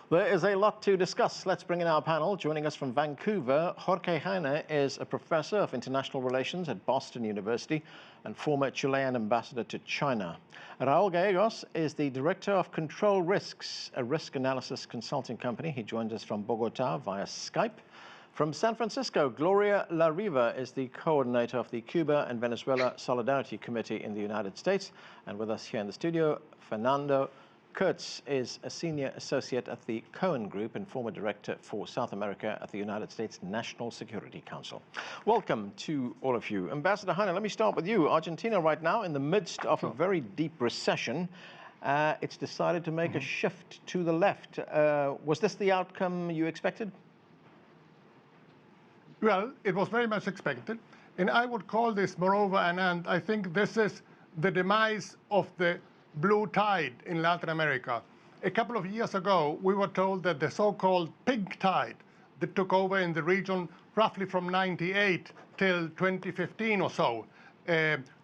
There is a lot to discuss. Let's bring in our panel. Joining us from Vancouver, Jorge Heine is a professor of international relations at Boston University and former Chilean ambassador to China. Raul Gallegos is the director of Control Risks, a risk analysis consulting company. He joins us from Bogota via Skype. From San Francisco, Gloria Riva is the coordinator of the Cuba and Venezuela Solidarity Committee in the United States. And with us here in the studio, Fernando. Cutz is a senior associate at the Cohen Group and former director for South America at the United States National Security Council. Welcome to all of you. Ambassador Heine, let me start with you. Argentina right now in the midst of a very deep recession. It's decided to make a shift to the left. Was this the outcome you expected? Well, it was very much expected. And I would call this, moreover, and I think this is the demise of the blue tide in Latin America. A couple of years ago, we were told that the so-called pink tide that took over in the region roughly from 98 till 2015 or so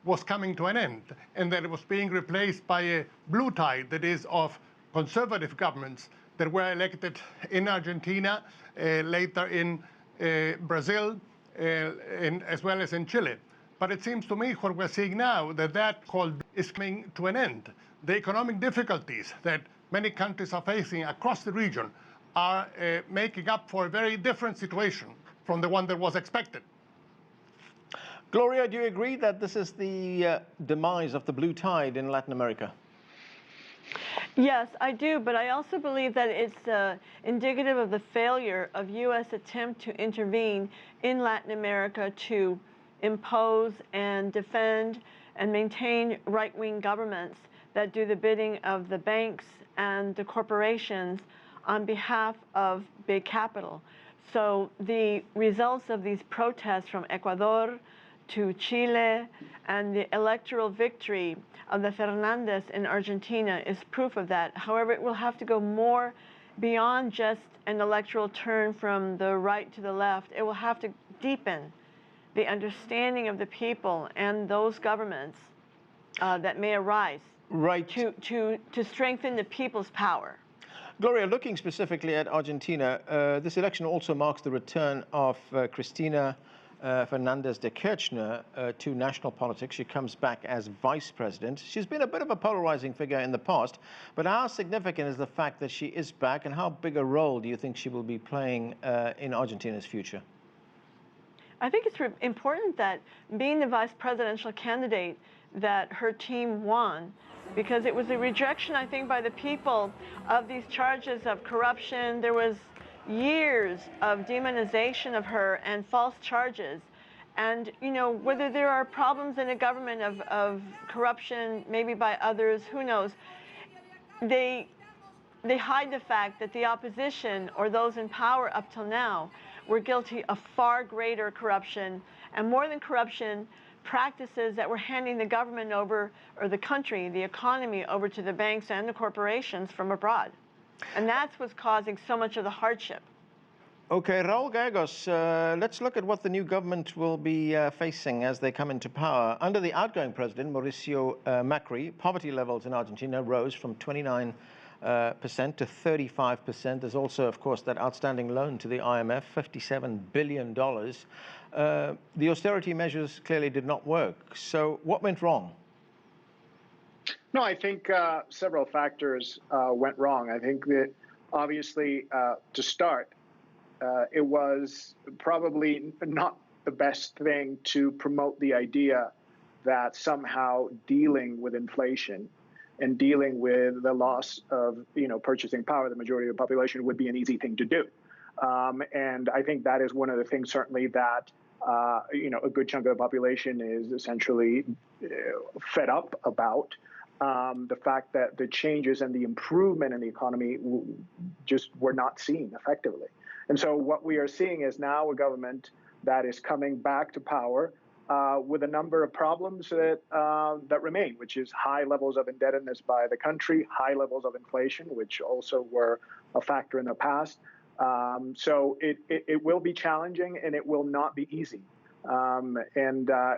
was coming to an end, and that it was being replaced by a blue tide that is of conservative governments that were elected in Argentina, later in Brazil, as well as in Chile. But it seems to me what we're seeing now that call is coming to an end. The economic difficulties that many countries are facing across the region are making up for a very different situation from the one that was expected. Gloria, do you agree that this is the demise of the blue tide in Latin America? Yes, I do, but I also believe that it's indicative of the failure of U.S. attempt to intervene in Latin America to impose and defend and maintain right-wing governments that do the bidding of the banks and the corporations on behalf of big capital. So the results of these protests from Ecuador to Chile and the electoral victory of the Fernandez in Argentina is proof of that. However, it will have to go more beyond just an electoral turn from the right to the left. It will have to deepen the understanding of the people and those governments that may arise to strengthen the people's power. Gloria, looking specifically at Argentina, this election also marks the return of Cristina Fernandez de Kirchner to national politics. She comes back as vice president. She's been a bit of a polarizing figure in the past, but how significant is the fact that she is back, and how big a role do you think she will be playing in Argentina's future? I think it's important that being the vice presidential candidate that her team won, because it was a rejection, I think, by the people of these charges of corruption. There was years of demonization of her and false charges. And, you know, whether there are problems in a government of corruption, maybe by others, who knows, they hide the fact that the opposition or those in power up till now were guilty of far greater corruption, and more than corruption, practices that were handing the government over, or the country, the economy, over to the banks and the corporations from abroad. And that's what's causing so much of the hardship. Okay, Raul Gallegos, let's look at what the new government will be facing as they come into power. Under the outgoing president, Mauricio Macri, poverty levels in Argentina rose from 29% to 35%. There's also, of course, that outstanding loan to the IMF, $57 billion. The austerity measures clearly did not work. So what went wrong? No, I think several factors went wrong. I think that obviously, to start, it was probably not the best thing to promote the idea that somehow dealing with inflation and dealing with the loss of, purchasing power, the majority of the population, would be an easy thing to do. And I think that is one of the things, certainly, that a good chunk of the population is essentially fed up about. The fact that the changes and the improvement in the economy just were not seen effectively. And so what we are seeing is now a government that is coming back to power with a number of problems that remain, which is high levels of indebtedness by the country, high levels of inflation, which also were a factor in the past. So it will be challenging, and it will not be easy.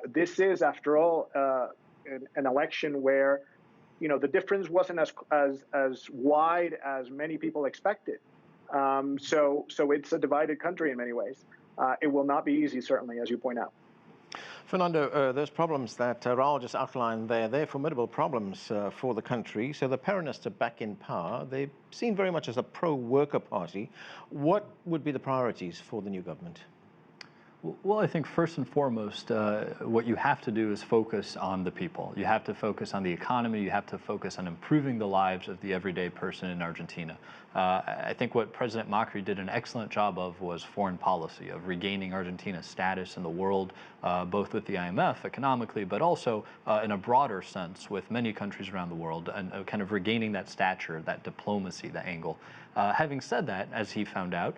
This is, after all, an election where, the difference wasn't as wide as many people expected. So it's a divided country in many ways. It will not be easy, certainly, as you point out. Fernando, those problems that Raul just outlined there, they're formidable problems for the country. So the Peronists are back in power. They seen very much as a pro-worker party. What would be the priorities for the new government? Well, I think first and foremost, what you have to do is focus on the people. You have to focus on the economy. You have to focus on improving the lives of the everyday person in Argentina. I think what President Macri did an excellent job of was foreign policy, of regaining Argentina's status in the world, both with the IMF economically, but also in a broader sense with many countries around the world, and kind of regaining that stature, that diplomacy, that angle. Having said that, as he found out,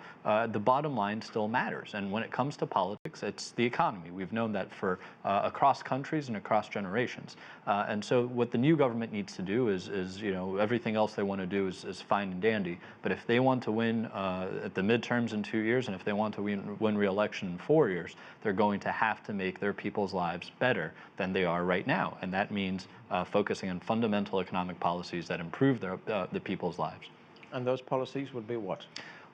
the bottom line still matters. And when it comes to politics, it's the economy. We've known that for across countries and across generations. And so what the new government needs to do is everything else they want to do is fine and dandy. But if they want to win at the midterms in 2 years, and if they want to win re-election in 4 years, they're going to have to make their people's lives better than they are right now. And that means focusing on fundamental economic policies that improve the people's lives. And those policies would be what?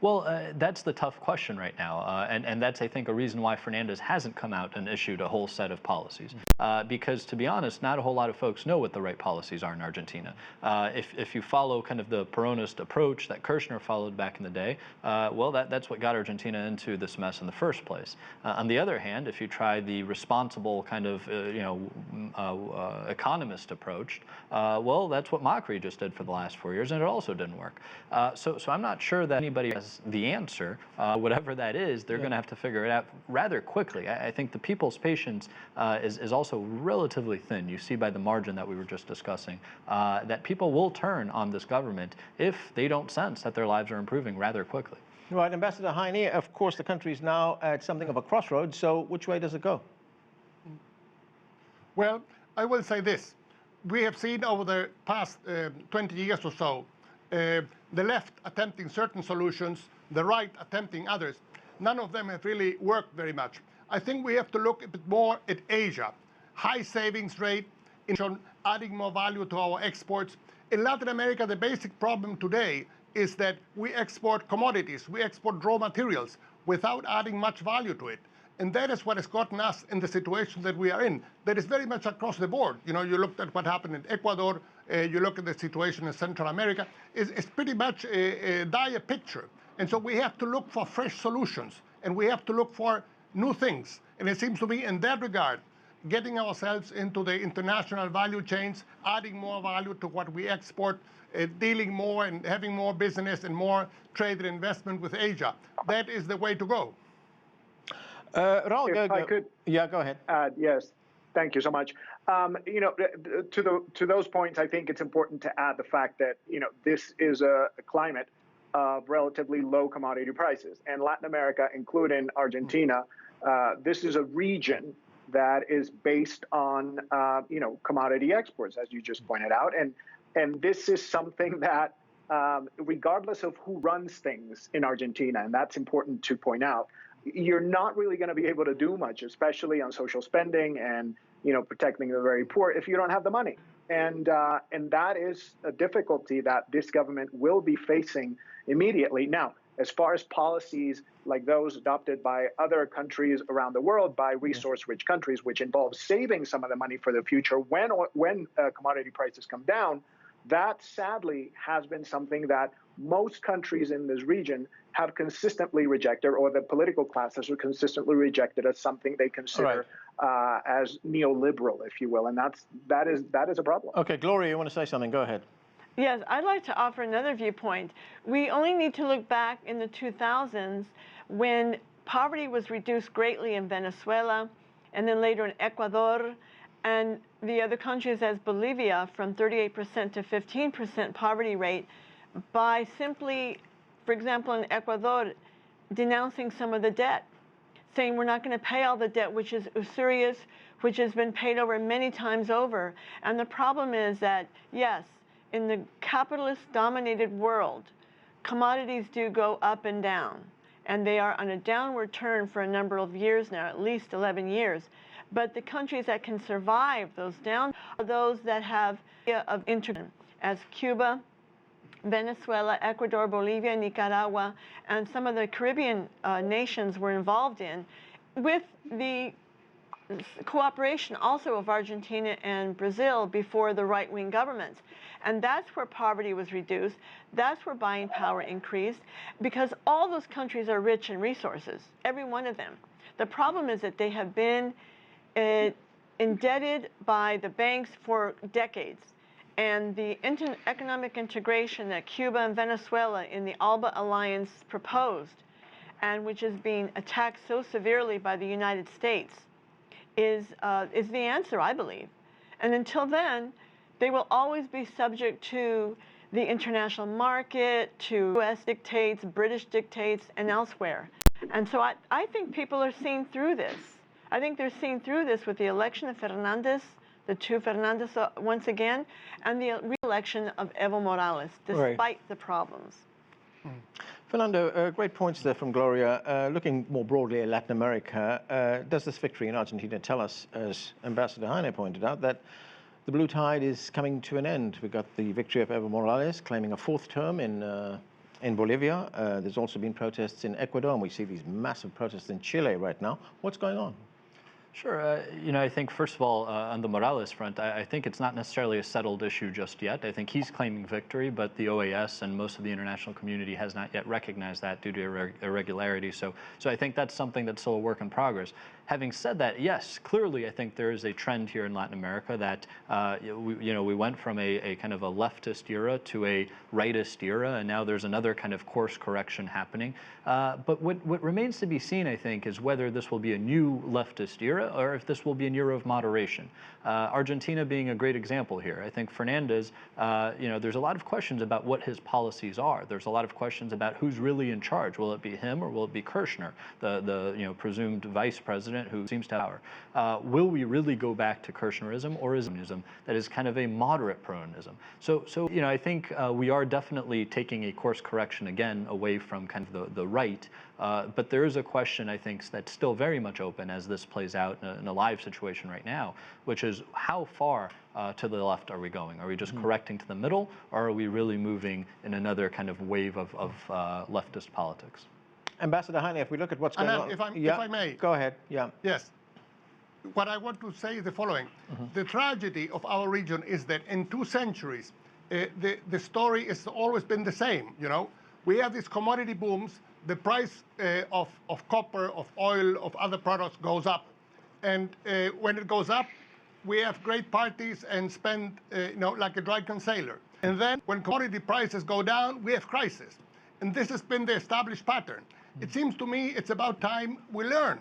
Well, that's the tough question right now, and that's, I think, a reason why Fernandez hasn't come out and issued a whole set of policies. Because, to be honest, not a whole lot of folks know what the right policies are in Argentina. If you follow kind of the Peronist approach that Kirchner followed back in the day, well, that's what got Argentina into this mess in the first place. On the other hand, if you try the responsible kind of, economist approach, well, that's what Macri just did for the last 4 years, and it also didn't work. So I'm not sure that anybody has the answer. Whatever that is, they're going to have to figure it out rather quickly. I think the people's patience is also relatively thin. You see by the margin that we were just discussing that people will turn on this government if they don't sense that their lives are improving rather quickly. Right, Ambassador Heine, of course the country is now at something of a crossroads, so which way does it go? Well, I will say this. We have seen over the past 20 years or so the left attempting certain solutions, the right attempting others. None of them have really worked very much. I think we have to look a bit more at Asia. High savings rate, adding more value to our exports. In Latin America, the basic problem today is that we export commodities, we export raw materials without adding much value to it. And that is what has gotten us in the situation that we are in. That is very much across the board. You looked at what happened in Ecuador, you look at the situation in Central America, it's pretty much a dire picture. And so we have to look for fresh solutions, and we have to look for new things. And it seems to me in that regard, getting ourselves into the international value chains, adding more value to what we export, dealing more and having more business and more trade and investment with Asia. That is the way to go. Raul, if I could, yeah, go ahead. Yes, thank you so much. To those points, I think it's important to add the fact that this is a climate of relatively low commodity prices, and Latin America, including Argentina, this is a region that is based on commodity exports, as you just pointed out, and this is something that regardless of who runs things in Argentina, and that's important to point out, you're not really going to be able to do much, especially on social spending and protecting the very poor, if you don't have the money. And that is a difficulty that this government will be facing immediately. Now, as far as policies like those adopted by other countries around the world, by resource-rich countries, which involves saving some of the money for the future when commodity prices come down, that sadly has been something that most countries in this region have consistently rejected, or the political classes have consistently rejected as something they consider as neoliberal, if you will, and that is a problem. Okay, Gloria, you want to say something? Go ahead. Yes, I'd like to offer another viewpoint. We only need to look back in the 2000s when poverty was reduced greatly in Venezuela, and then later in Ecuador, and the other countries as Bolivia, from 38% to 15% poverty rate, by simply, for example, in Ecuador, denouncing some of the debt, saying we're not going to pay all the debt, which is usurious, which has been paid over many times over. And the problem is that, yes, in the capitalist-dominated world, commodities do go up and down, and they are on a downward turn for a number of years now, at least 11 years. But the countries that can survive those down are those that have of intervention, as Cuba, Venezuela, Ecuador, Bolivia, Nicaragua, and some of the Caribbean nations were involved in, with the cooperation also of Argentina and Brazil before the right-wing governments. And that's where poverty was reduced. That's where buying power increased, because all those countries are rich in resources, every one of them. The problem is that they have been indebted by the banks for decades. And the economic integration that Cuba and Venezuela in the ALBA alliance proposed, and which is being attacked so severely by the United States, is the answer, I believe. And until then, they will always be subject to the international market, to US dictates, British dictates, and elsewhere. And so I think people are seeing through this. I think they're seeing through this with the election of Fernandez, the two Fernandez once again, and the re-election of Evo Morales, despite the problems. Fernando, great points there from Gloria. Looking more broadly at Latin America, does this victory in Argentina tell us, as Ambassador Heine pointed out, that the blue tide is coming to an end? We got the victory of Evo Morales claiming a fourth term in Bolivia. There's also been protests in Ecuador, and we see these massive protests in Chile right now. What's going on? Sure. I think, first of all, on the Morales front, I think it's not necessarily a settled issue just yet. I think he's claiming victory, but the OAS and most of the international community has not yet recognized that due to irregularity. So I think that's something that's still a work in progress. Having said that, yes, clearly I think there is a trend here in Latin America that we went from a kind of a leftist era to a rightist era, and now there's another kind of course correction happening. But what remains to be seen, I think, is whether this will be a new leftist era or if this will be an era of moderation. Argentina being a great example here. I think Fernandez, there's a lot of questions about what his policies are. There's a lot of questions about who's really in charge. Will it be him or will it be Kirchner, the presumed vice president who seems to have power? Will we really go back to Kirchnerism or ismism that is kind of a moderate Peronism? So I think we are definitely taking a course correction again away from kind of the right. But there is a question, I think, that's still very much open as this plays out in a live situation right now, which is how far to the left are we going? Are we just correcting to the middle, or are we really moving in another kind of wave of leftist politics? Ambassador Heine, if we look at what's going on... If I may. Go ahead, yeah. Yes. What I want to say is the following. The tragedy of our region is that in 2 centuries, the story has always been the same, We have these commodity booms, the price of copper, of oil, of other products goes up. And when it goes up, we have great parties and spend, like a drunken sailor. And then when commodity prices go down, we have crisis. And this has been the established pattern. It seems to me it's about time we learn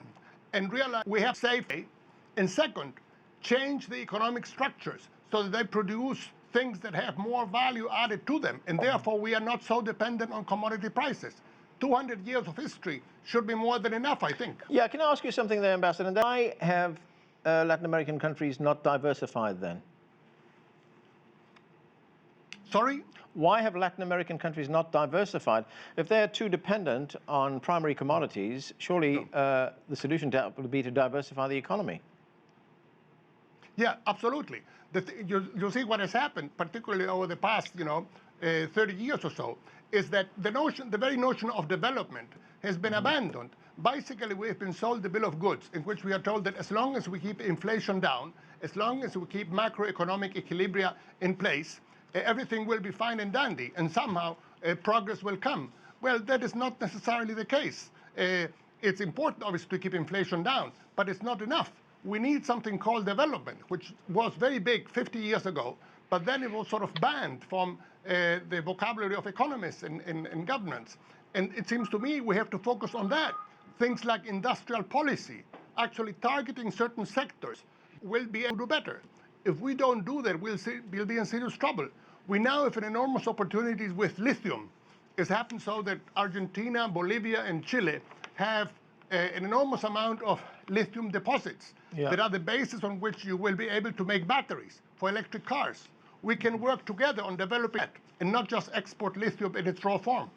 and realize we have safety. And second, change the economic structures so that they produce things that have more value added to them. And therefore, we are not so dependent on commodity prices. 200 years of history should be more than enough, I think. Yeah, can I ask you something there, Ambassador? Why have Latin American countries not diversified then? Sorry? Why have Latin American countries not diversified? If they're too dependent on primary commodities, surely the solution would be to diversify the economy. Yeah, absolutely. You see what has happened, particularly over the past, 30 years or so, is that the very notion of development has been abandoned. Basically, we have been sold the bill of goods, in which we are told that as long as we keep inflation down, as long as we keep macroeconomic equilibria in place, everything will be fine and dandy, and somehow progress will come. Well, that is not necessarily the case. It's important, obviously, to keep inflation down, but it's not enough. We need something called development, which was very big 50 years ago, but then it was sort of banned from the vocabulary of economists and governments. And it seems to me we have to focus on that. Things like industrial policy, actually targeting certain sectors, will be able to do better. If we don't do that, we'll be in serious trouble. We now have an enormous opportunities with lithium. It's happened so that Argentina, Bolivia, and Chile have an enormous amount of lithium deposits that are the basis on which you will be able to make batteries for electric cars. We can work together on developing it and not just export lithium in its raw form.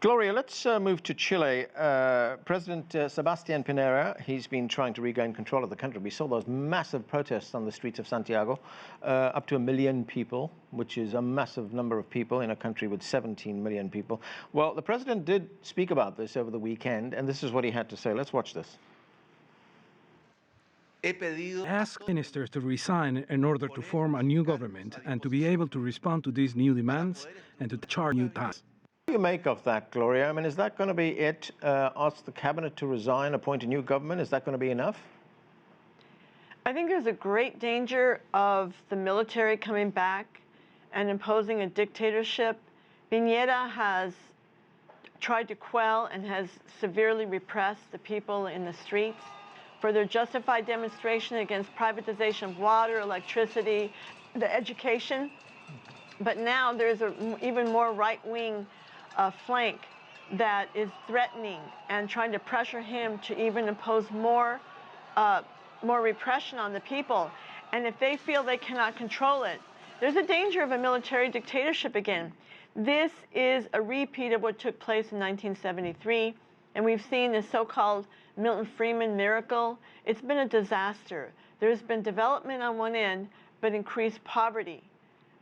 Gloria, let's move to Chile. President Sebastián Piñera, he's been trying to regain control of the country. We saw those massive protests on the streets of Santiago, up to 1 million people, which is a massive number of people in a country with 17 million people. Well, the president did speak about this over the weekend, and this is what he had to say. Let's watch this. Ask ministers to resign in order to form a new government and to be able to respond to these new demands and to chart new tasks. What do you make of that, Gloria? I mean, is that going to be it? Ask the cabinet to resign, appoint a new government? Is that going to be enough? I think there's a great danger of the military coming back and imposing a dictatorship. Piñera has tried to quell and has severely repressed the people in the streets for their justified demonstration against privatization of water, electricity, the education. But now there's an even more right-wing flank that is threatening and trying to pressure him to even impose more repression on the people. And if they feel they cannot control it, there's a danger of a military dictatorship again. This is a repeat of what took place in 1973, and we've seen this so-called Milton Friedman miracle. It's been a disaster. There's been development on one end, but increased poverty.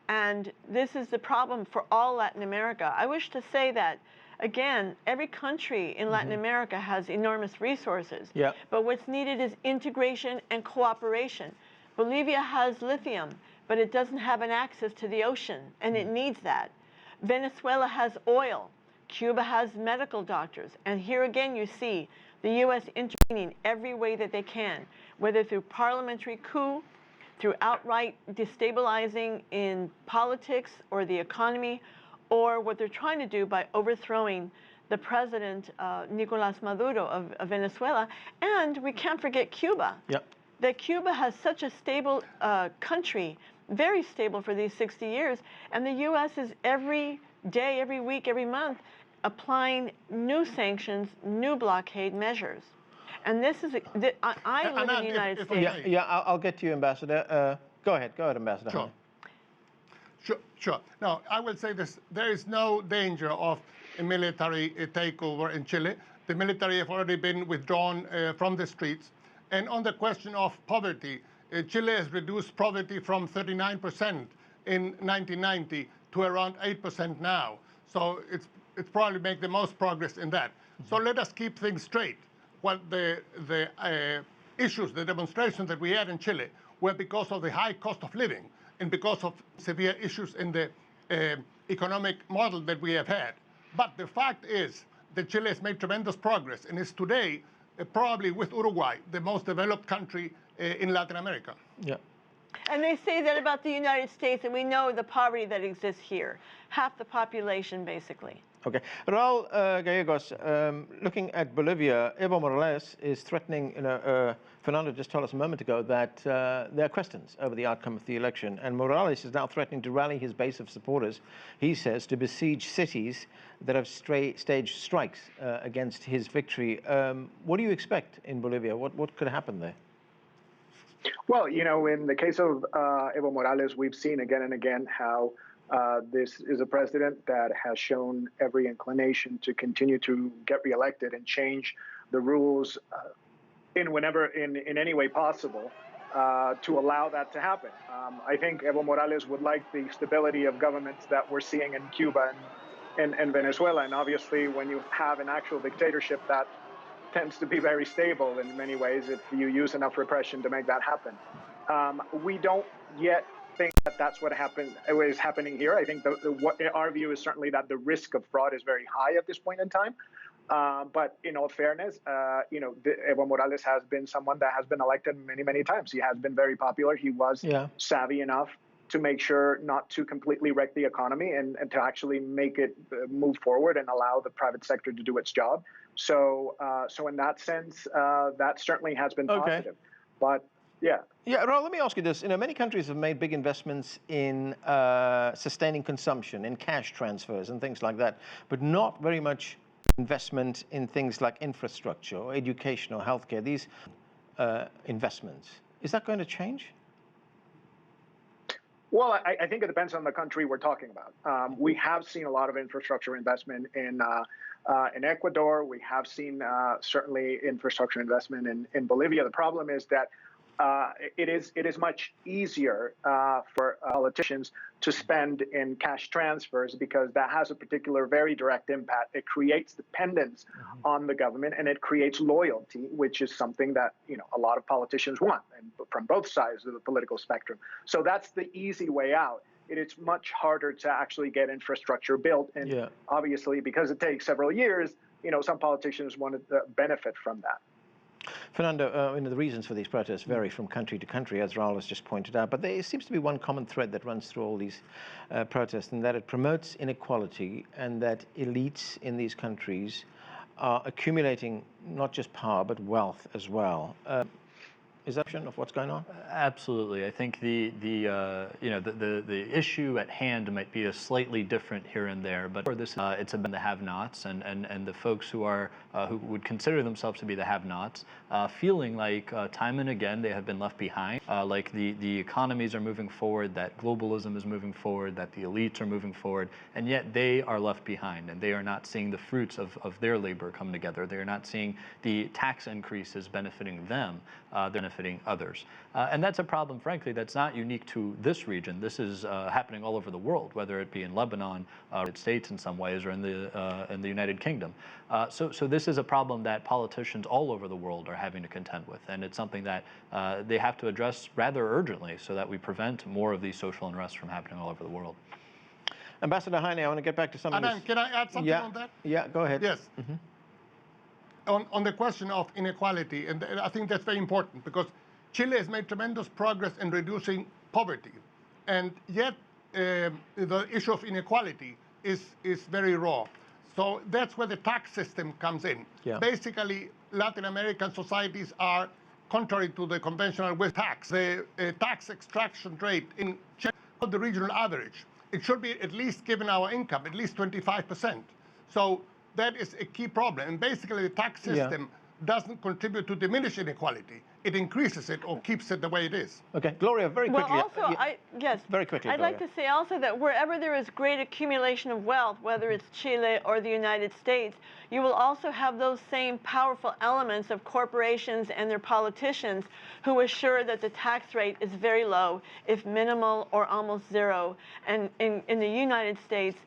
And this is the problem for all Latin America. I wish to say that, again, every country in Latin America has enormous resources. Yep. But what's needed is integration and cooperation. Bolivia has lithium, but it doesn't have an access to the ocean, and it needs that. Venezuela has oil. Cuba has medical doctors. And here again you see the U.S. intervening every way that they can, whether through parliamentary coup, through outright destabilizing in politics or the economy, or what they're trying to do by overthrowing the president, Nicolas Maduro of Venezuela. And we can't forget Cuba. Yep. That Cuba has such a stable country, very stable for these 60 years, and the U.S. is every day, every week, every month applying new sanctions, new blockade measures. And this is, I live in the United States. Yeah, I'll get to you, Ambassador. Go ahead, Ambassador. Sure. Now, I will say this, there is no danger of a military takeover in Chile. The military have already been withdrawn from the streets. And on the question of poverty, Chile has reduced poverty from 39% in 1990 to around 8% now. So it's probably make the most progress in that. So let us keep things straight. What the issues, the demonstrations that we had in Chile were because of the high cost of living and because of severe issues in the economic model that we have had. But the fact is that Chile has made tremendous progress and is today probably with Uruguay, the most developed country in Latin America. Yeah. And they say that about the United States, and we know the poverty that exists here. Half the population, basically. Okay. Raul Gallegos, looking at Bolivia, Evo Morales is threatening, Fernando just told us a moment ago that there are questions over the outcome of the election, and Morales is now threatening to rally his base of supporters, he says, to besiege cities that have staged strikes against his victory. What do you expect in Bolivia? What could happen there? Well, in the case of Evo Morales, we've seen again and again how this is a president that has shown every inclination to continue to get reelected and change the rules in any way possible to allow that to happen. I think Evo Morales would like the stability of governments that we're seeing in Cuba and Venezuela. And obviously, when you have an actual dictatorship, that tends to be very stable in many ways if you use enough repression to make that happen. We don't yet think that that's what is happening here. I think what our view is certainly that the risk of fraud is very high at this point in time. But in all fairness, Evo Morales has been someone that has been elected many, many times. He has been very popular. He was savvy enough to make sure not to completely wreck the economy and to actually make it move forward and allow the private sector to do its job. So in that sense, that certainly has been positive. But yeah. Yeah, Raul, let me ask you this. Many countries have made big investments in sustaining consumption, in cash transfers and things like that, but not very much investment in things like infrastructure or education or healthcare, these investments. Is that going to change? Well, I think it depends on the country we're talking about. We have seen a lot of infrastructure investment in Ecuador. We have seen certainly infrastructure investment in Bolivia. The problem is that it is much easier for politicians to spend in cash transfers because that has a particular very direct impact. It creates dependence on the government, and it creates loyalty, which is something that a lot of politicians want, and from both sides of the political spectrum. So that's the easy way out. It's much harder to actually get infrastructure built, and obviously because it takes several years, some politicians want to benefit from that. Fernando, the reasons for these protests vary from country to country, as Raul has just pointed out, but there seems to be one common thread that runs through all these protests, and that it promotes inequality, and that elites in these countries are accumulating not just power, but wealth as well. Is that of what's going on? Absolutely. I think the issue at hand might be a slightly different here and there, but for this, it's about the have-nots and the folks who would consider themselves to be the have-nots, feeling like time and again they have been left behind, like the economies are moving forward, that globalism is moving forward, that the elites are moving forward, and yet they are left behind, and they are not seeing the fruits of their labor come together. They are not seeing the tax increases benefiting them, benefiting others. And that's a problem, frankly, that's not unique to this region. This is happening all over the world, whether it be in Lebanon, United States in some ways, or in the United Kingdom. So this is a problem that politicians all over the world are having to contend with, and it's something that they have to address rather urgently so that we prevent more of these social unrest from happening all over the world. Ambassador Heine, I want to get back to something. Can I add something on that? Yeah, go ahead. Yes. On the question of inequality, and I think that's very important because Chile has made tremendous progress in reducing poverty, and yet the issue of inequality is very raw. So that's where the tax system comes in. Yeah. Basically, Latin American societies are contrary to the conventional West tax. The tax extraction rate in Chile is the regional average. It should be at least, given our income, at least 25%. So that is a key problem. And basically, the tax system doesn't contribute to diminish inequality. It increases it or keeps it the way it is. Okay, Gloria, very quickly. Well, also, very quickly, I'd like to say also that wherever there is great accumulation of wealth, whether it's Chile or the United States, you will also have those same powerful elements of corporations and their politicians who assure that the tax rate is very low, if minimal or almost zero. And in the United States,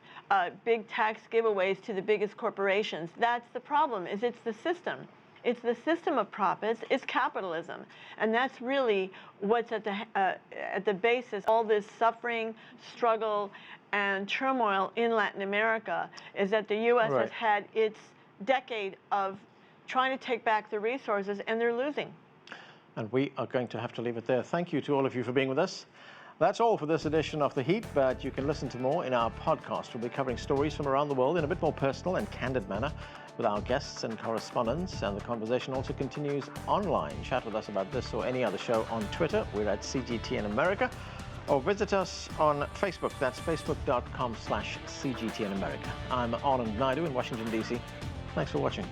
big tax giveaways to the biggest corporations. That's the problem, is it's the system. It's the system of profits, it's capitalism. And that's really what's at the basis of all this suffering, struggle, and turmoil in Latin America, is that the U.S. has had its decade of trying to take back the resources, and they're losing. And we are going to have to leave it there. Thank you to all of you for being with us. That's all for this edition of The Heat, but you can listen to more in our podcast. We'll be covering stories from around the world in a bit more personal and candid manner with our guests and correspondents, and the conversation also continues online. Chat with us about this or any other show on Twitter. We're at CGTN America, or visit us on Facebook. That's facebook.com/CGTN America. I'm Anand Naidu in Washington, D.C. Thanks for watching.